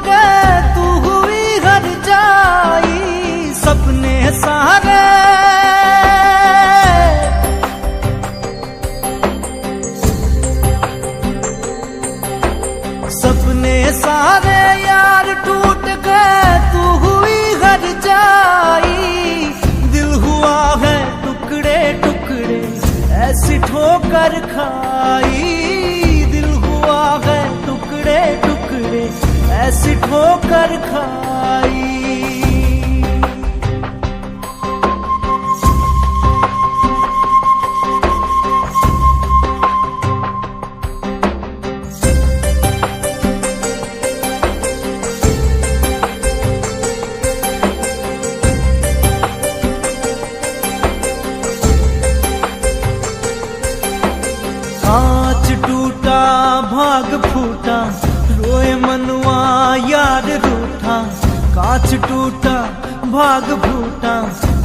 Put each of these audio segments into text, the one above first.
गए तू हुई हर जाई, सपने सारे सपने सारे यार टूट गए तू हुई हर जाई, दिल हुआ है टुकड़े टुकड़े ऐसी ठोकर खाई, दिल हुआ है टुकड़े टुकड़े ऐसी ठोकर खाई। कांच टूटा भाग फूटा रोए मनुआ यार रूठा, कांच टूटा भाग फूटा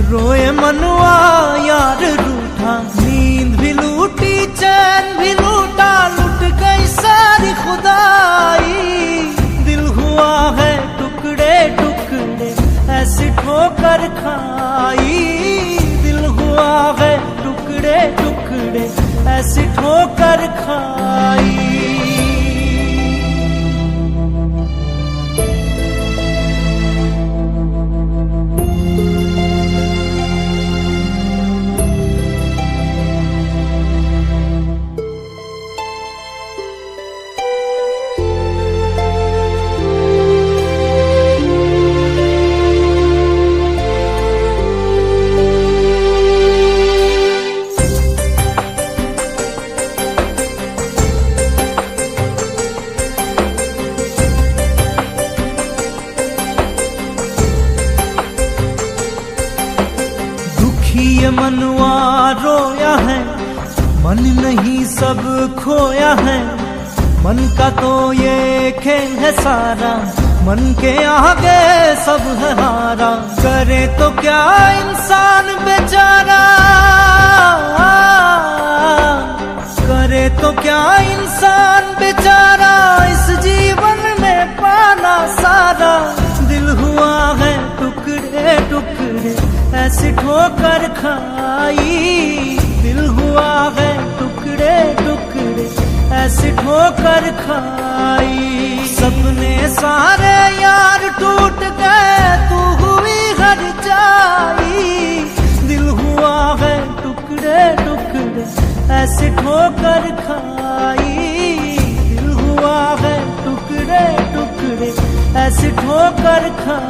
रोए मनुआ यार रूठा, नींद भी लूटी चैन भी लूटा लुट गई सारी खुदाई, दिल हुआ है टुकड़े टुकड़े ऐसी ठोकर खाई, दिल हुआ है टुकड़े टुकड़े ऐसी ठोकर खाई। ये मनुआ रोया है, मन नहीं सब खोया है, मन का तो ये खेल है सारा, मन के आगे सब है हारा, करे तो क्या इंसान बेचारा, करे तो क्या इंसान बेचारा, इस जीवन में पाना सारा, दिल हुआ है टुकड़े टुकड़े ऐसी ठोकर खाई, दिल हुआ है टुकड़े टुकड़े ऐसी ठोकर खाई, सपने सारे यार टूट गए तू हुई हर जाई, दिल हुआ है टुकड़े टुकड़े ऐसी ठोकर खाई, दिल हुआ है टुकड़े टुकड़े ऐसी ठोकर खाई।